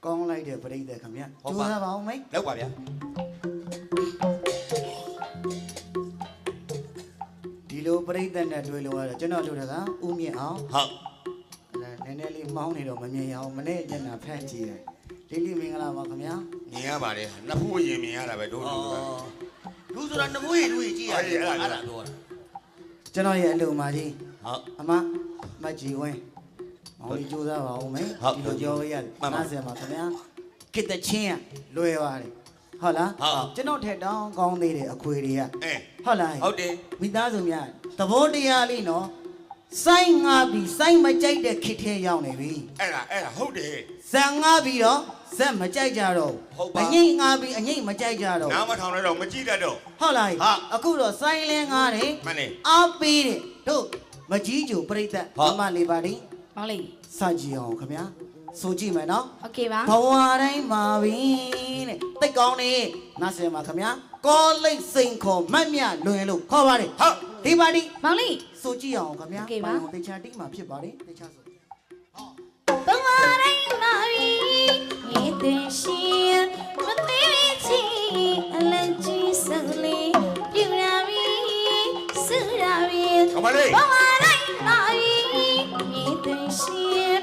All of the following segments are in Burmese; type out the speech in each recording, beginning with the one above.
ကောင်းလိုက်တဲ့ပြိတ္တခင်ဗျာကျိုးစားပါအောင်မေလောက်ပါဗျာဒီလိုပြိတ္တနဲ့တွေ့လို့ရတော့ကျွန်တော်တို့ကဦးမြင့်အောင်ဟုတ်နည်းနည်းလေးမောင်းနေတော့မမြင်ရအောင်မနေ့ညနာဖက်ကြည့်တယ်လေးလေးမင်္ဂလာပါခင်ဗျာမြင်ရပါတယ်နှစ်ဖူးရင်မြင်ရတာပဲတို့လူကလူဆိုတာနှစ်ဖူးရင်လူကြီးကြည့်ရတယ်အဲ့ဒါပြောတာကျွန်တော်ရဲ့အလုံမာကြီးဟုတ်အမကြီးဝင်းမောင်ကြီးကြိုးစားပါအောင်မေဒီလိုကြောရ50ပါခင်ဗျာကစ်တချင်းလွယ်ပါတယ်ဟုတ်လားကျွန်တော်ထက်တောင်းကောင်းသေးတယ်အခွေတွေကဟုတ်လားဟုတ်တယ်မိသားစုများသဘောတရားလေးနော်စိုင်းငါပြီးစိုင်းမကြိုက်တဲ့ခစ်ထဲရောက်နေပြီအဲ့ဒါဟုတ်တယ်ဇန်ငါပြီးတော့ဇက်မကြိုက်ကြတော့အငိမ့်ငါပြီးအငိမ့်မကြိုက်ကြတော့နားမထောင်တော့မကြည့်တတ်တော့ဟုတ်လားအခုတော့စိုင်းလင်းငါတယ်မှန်တယ်အားပေးတယ်တို့မကြီးကျူပြိတ္တမမလေးပါလိမောင်လေးစကြည့်အောင်ခင်ဗျာဆိုကြည့်မယ်နော်โอเคပါဘဝတိုင်းမှာပြီတဲ့တိတ်ကောင်းနေနားဆင်ပါခင်ဗျာကောလိတ်စိန်ခေါ်မတ်မြလွင်လို့ခေါ်ပါတယ်ဟုတ်ဒီပါတီမောင်လေးဆိုကြည့်အောင်ခင်ဗျာဘာလို့တေချာတိမှာဖြစ်ပါတယ်တေချာဆိုဘဝတိုင်းမှာပြီမြေသွင်းရှင်မသေးချီအလန့်ကြီးစလေးပြူရာပြီစူရာပြီကမလေးဘဝတိုင်းမှာပြီမြေသွင်းရှင်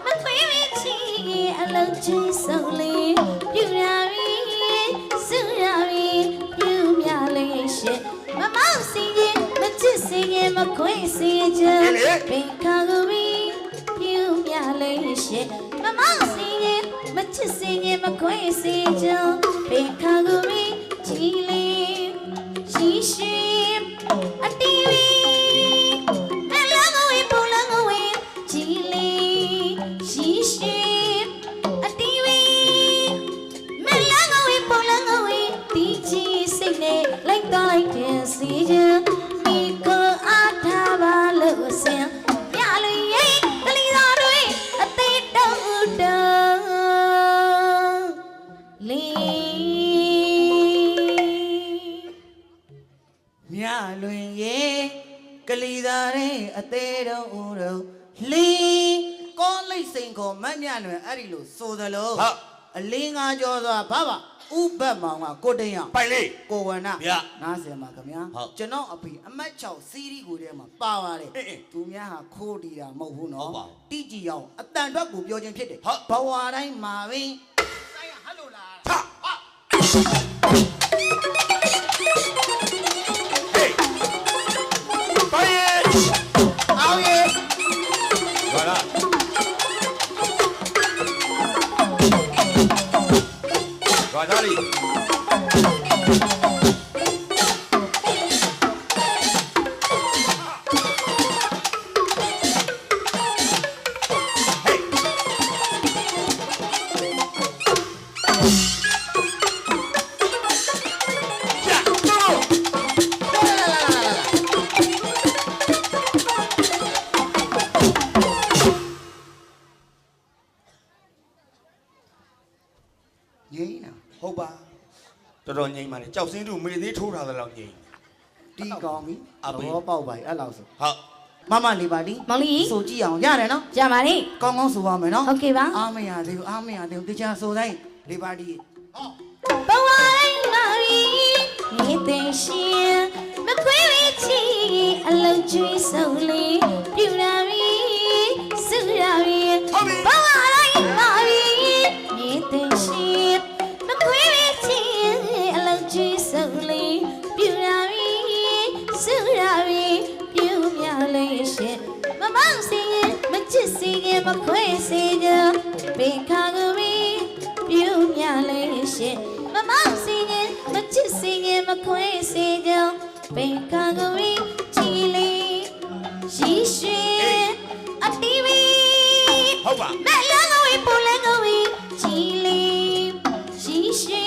မသေးချီအလန့်ကြီးစလေးပြူရာပြီစူရာပြီပြူမြလေးရှင်မမောက်စီရင်မချစ်စီရင်မခွင့်စီချင်ဘင်ခါကူပြီးပြူမြလေးရှင်မမောက်စီရင်မချစ်စီရင်မခွင့်စီချင်ဘင်ခါကူပြီးကြည်လေးရှိရှိအတီးပြီးမလန်းကိုပူလန်းကိုကြည်လေးရှိရှိအတီးပြီးမလန်းကိုပူလန်းကိုတီးချီစိတ်နဲ့လိုက်တော့လိုက်တဲ့စီချင်ဒီကိုအားထားပါလို့စင်မြလူရဲ့ကလေးတော်တွေအသေးတုံးတုံးလေးမြလွင်ရဲ့ကလေးသားတွေအသေးတုံးတုံးလီကောလိတ်စိန်ခေါ်မတ်မြလွင်အဲ့ဒီလိုဆိုသလိုဟုတ်အလင်းငါကြောသွားဘာပါဥပတ်မောင်ကကိုတိန်အောင်ပိုင်လေးကိုဝဏနားစင်ပါခင်ဗျာဟုတ်ကျွန်တော်အဖေအမတ်6စီးရီကိုထဲမှာပါပါတယ်သူများဟာခိုးတီတာမဟုတ်ဘူးနော်တိကြည်အောင်အတန်အတွက်ကိုပြောခြင်းဖြစ်တယ်ဘဝတိုင်းမှာပဲဆိုင်ဟယ်လိုလားထဟေးပိုင်အောင်ရဲ့ဘာလားဘာသာလီငိမ့်နော်ဟုတ်ပါတော်တော်ငိမ့်ပါလေကြောက်စင်းတို့မေသေးထိုးထားသလောက်ငိမ့်တီးကောင်းပြီဘောပေါက်ပါအဲ့လောက်ဆိုဟုတ်မမလေးပါတီမောင်လေးဆိုကြည့်အောင်ရတယ်နော်ရပါလေကောင်းကောင်းဆိုပါမယ်နော်โอเคပါအားမရသေးဘူးအားမရသေးဘူးတခြားဆိုတိုင်းလေးပါတီဘဝတိုင်းမှာပြီမြေသိရှင်မခွေးဝေးချီအလုံးကျွေးဆုံးလေးပြူရာပြီစူရာပြီဘဝတိုင်းမှာပြီမြေသိရှင်မခွေးဝေးချီအလုံးကျွေးဆုံးလေးပြူရာပြီစူရာပြီပြူမြလေးရှင်မမောက်စီရင်မချစ်စီရင်မခွေးစီကြဘင်ခါကူပြီးပြူမြလေးရှင်မမောက်စီရင်မချစ်စီရင်မခွေးစီကြဘင်ခါကူပြီးကြည်လေးရှိရှိအတီးပြီးဟုတ်ပါမလန်းကိုပူလန်းကိုကြည်လေးရှိရှိ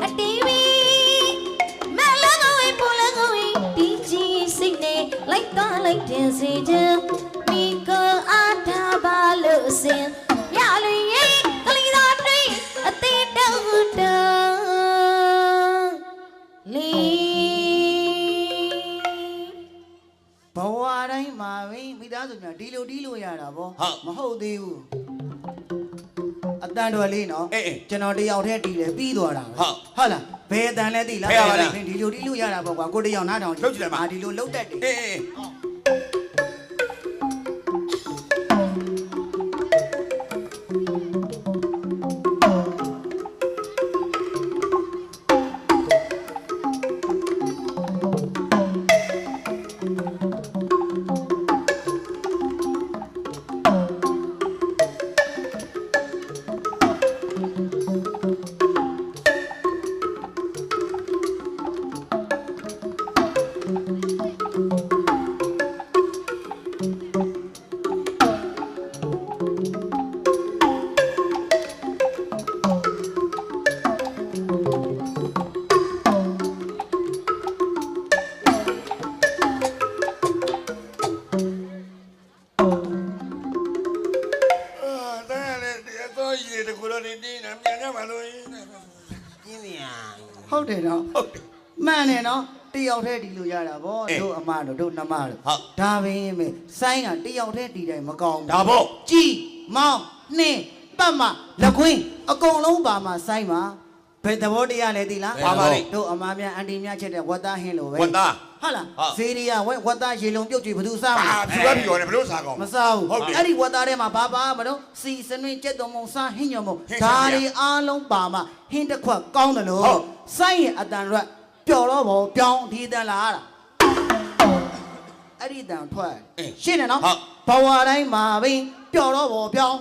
အတီးပြီးမလန်းကိုပူလန်းကိုဒီကြည်စိတ်နဲ့လိုက်တော့လိုက်တင်စီကြမိကိုအားထားပါလို့စင်မြလူရဲ့ကလေးတော်တွေအသေးတုံးတုံးလေးဘဝတိုင်းမှာပဲမိသားစုများဒီလိုရတာဗောမဟုတ်သေးဘူးအ တန်တော်လေးနော် အေး ကျွန်တော်တယောက်တည်းတီးတယ်ပြီးသွားတာ ဟုတ် ဟုတ်လားဘယ်အတန်လဲသိလား ဘယ်ပါလဲ ဒီလိုတီးလို့ရတာပေါ့ကွာကိုတယောက်နားထောင် လုပ်ကြည့်လိုက်ပါ ဒီလိုလှုပ်တတ်တယ် အေး တဲ့လေတော့ရည်တကူလို့နေတင်းနေမြန်ကြပါလို့ ပြင်းနေရ ဟုတ်တယ်နော် ဟုတ်တယ် မှန်တယ်နော်တယောက်တည်းတီးလို့ရတာဗော အေး တို့အမတို့တို့နှမတို့ ဟုတ် ဒါပင်မေစိုင်းကတယောက်တည်းတီးတိုင်းမကောင်းဘူး ဒါပေါ့ ကြီးမောင်းနှင်းပတ်မလက်ခွင်းအကုန်လုံးပါမှာစိုင်းမှာဘယ်သဘောတရားလဲသိလား ပါပါလေ တို့အမများအန်တီများချက်တဲ့ဝတ်သားဟင်းလိုပဲ ဝတ်သား ဟုတ်လား ဟုတ် ဇေရီယာဝတ်သားရေလုံးပြုတ်ကြည့်ဘယ်သူစားမလဲ အာဖြူရဖြူရတယ်ဘလို့စားကောင်း မစားဘူး ဟုတ်တယ် အဲ့ဒီဝတ်သားထဲမှာဘာမလို့စီစနွင်းကြက်သွန်မုံစားဟင်းညော်မုံ ဟင်း ဒါ ချက်ပြ တွေအားလုံးပါမှာဟင်းတစ်ခွက်ကောင်းတယ်လို့ ဟုတ် စိုင်းရဲ့အတန်ရက်ပျော်တော့ဘောပြောင်းဒီအတန်လာတာအဲ့ဒီအတန်ထွက် အေး ရှင်းတယ်နော် ဟုတ် ဘဝတိုင်းမှာဘင်းပျော်တော့ဘောပြောင်း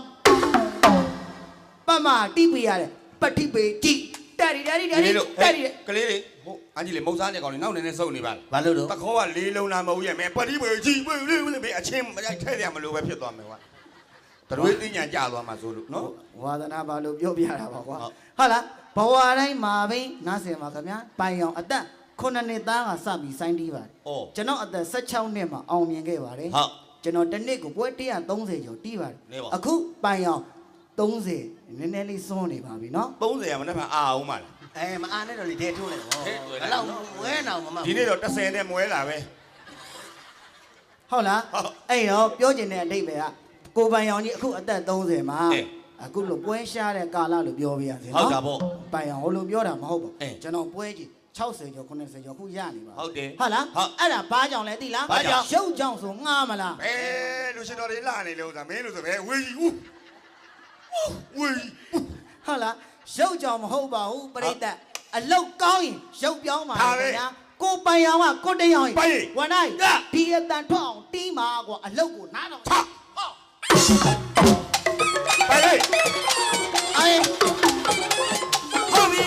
ပတ်မတိပေးရတယ်ပတိပေတိတက်ရီတက်ရီတက်ရီ လို့ တက်ရီ ကလေးတွေဟိုအန်ကြီးလေမုံစားနေကောင်လေနောက်နေနေစုပ်နေပါလား ဘာလို့တော့ တခေါကလေးလုံးလာမဟုတ်ရဲ့မဲပတိပေကြီးပဲလေအချင်းမရိုက်ထဲရမလို့ပဲဖြစ်သွားမယ်ကွာတရွေးသိညာကြသွားမှာဆိုလို့နော် ဝါသနာပါလို့ပြောပြတာပါကွာ ဟုတ် ဟုတ်လားဘဝတိုင်းမှာဘင်းနားစင်ပါခင်ဗျာပိုင်အောင်အသက်9နှစ်သားကစပြီးစိုင်းတီးပါတယ် အော် ကျွန်တော်အသက်16နှစ်မှာအောင်မြင်ခဲ့ပါတယ် ဟုတ် ကျွန်တော်တစ်နှစ်ကိုပွဲ130ကျော်တီးပါတယ် နေပါ အခုပိုင်အောင်30နည်းနည်းလေးစွန်းနေပါပြီနော် 30ရမနေ့ကအာအောင်ပါလား မအားနဲ့တော့လေတဲထိုးလိုက်တော့ ထဲထိုးလိုက် အဲ့လောက်ဝဲနောင်မမ ဒီနေ့တော့30နဲ့မွဲလာပဲ ဟုတ်လား ဟုတ် အဲ့တော့ပြောချင်တဲ့အဓိပ္ပာယ်ကကိုပိုင်အောင်ကြီးအခုအသက်30မှာ အေး အခုလို့ပွဲရှားတဲ့ကာလလို့ပြောပြရစီ ဟုတ် နော် တာပေါ့ ပိုင်အောင်ဟိုလိုပြောတာမဟုတ်ပါ အေး ဘူးကျွန်တော်ပွဲကြီး60ကျော်90ကျော်ခုရနေပါ ဟုတ်တယ် ဟုတ်လား ဟုတ် အဲ့ဒါဘာကြောင့်လဲသိလား ဘာကြောင့် ရှုပ်ကြောင့်ဆိုငှားမလား ဘယ်လူရှင်တော်တွေလာနေလို့ဆိုတာမင်းလို့ဆိုပဲဝေကြီးဦးဝေကြီး ဟုတ်လားရုပ်ကြောင်မဟုတ်ပါဘူးပြိတ္တအလုတ်ကောင်းရင်ရုပ်ပြောင်းပါ ဒါ လေ ပဲ ခင်ဗျာကိုပိုင်အောင်ကကိုတယောင် ပိုင်ရင် ဝန်နိုင် ရ ဒီအတန်ထွက်အောင်တီးမှာကွာအလုတ်ကိုနားတော့ ချไปเลย အေး ဟုတ်ပြီ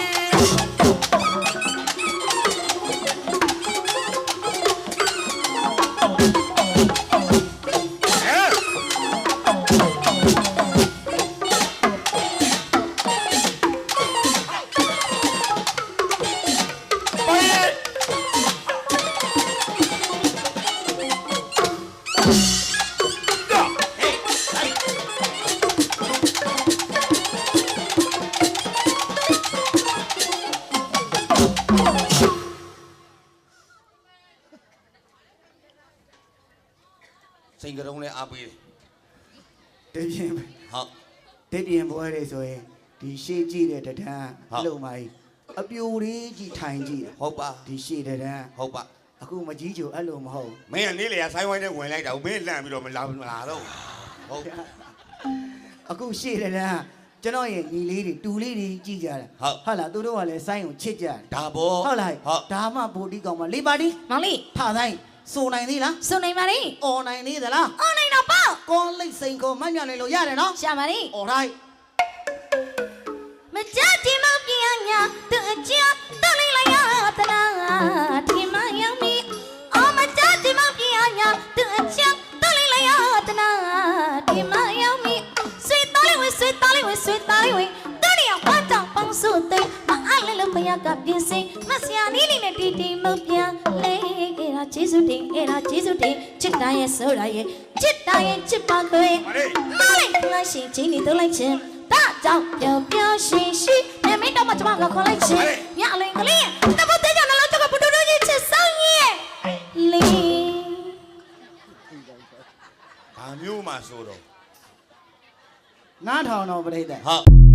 ไปเลยจ้ะ စိန်ကရုံးနဲ့အားပေးတယ် တပြင်း ဟုတ် တပြင်းပွဲတွေဆိုရင်ဒီရှေ့ကြည့်တဲ့တဒန်း ဟုတ် အလုံးမကြီးအပြိုလေးကြီးထိုင်ကြည့်တယ် ဟုတ်ပါ ဒီရှေ့တဒန်း ဟုတ်ပါ အခုမကြီးချိုအဲ့လိုမဟုတ် မင်းကနေလေဆိုင်းဝိုင်းနဲ့ဝင်လိုက်တာမင်းလန့်ပြီးတော့မလာတော့ဟုတ် အခုရှေ့တဒန်းကျွန်တော်ရဲ့ညီလေးတွေတူလေးတွေကြည့်ကြတာ ဟုတ် ဟုတ်လားသူတို့ကလည်းစိုင်းကိုချစ်ကြတယ် ဒါဘော ဟုတ်လား ဟုတ် ဒါမှဗိုလ်တီကောင်မလေးပါတီ မောင်လေး ဖဆိုင်စိုးနိုင်သေးလား စုံနိုင်ပါလေ အော်နိုင်သေးသလား အော်နိုင်တော့ပေါ့ ကောလိတ်စိန်ကိုမညနိုင်လို့ရတယ်နော် ရှာပါလေ အော်တိုင်း မကြတင်မပြညာသူအချာတလေးလိုက်ရတနာဒီမရောက်မီအော်မကြတင်မပြညာသူအချာတလေးလိုက်ရတနာဒီမရောက်မီဆွေသားလေးဝဆွေသားလေးဝဆွေသားလေးဝတနည်းဘာတောင်ပေါင်းစုသိမအားလည်းလို့မရကပြင်းစင်မဆရာနီးလေးနဲ့တီတီမပြန်လေအဲ့ဒါကျေးဇူးတင်အဲ့ဒါကျေးဇူးတင်ချစ်တာရဲ့ဆိုရရဲ့ချစ်တာရဲ့ချစ်ပါခွေ ပါလေ မလေးငါရှိချင်းနေတော့လိုက်ချင်းဒါကြောင့်ပြောပြောရှိရှိမြမင်းတော့မကျမကခေါ်လိုက်ချင်းညအလင်းကလေးတပုတ်တဲ့ကြောင့်လည်းတော့ဘုဒ္ဓတို့ကြီးချစ်ဆောင်ရဲ့လီ ဘာမျိုးမှဆိုတော့ နားထောင်တော့ပြိတ္တ ဟုတ်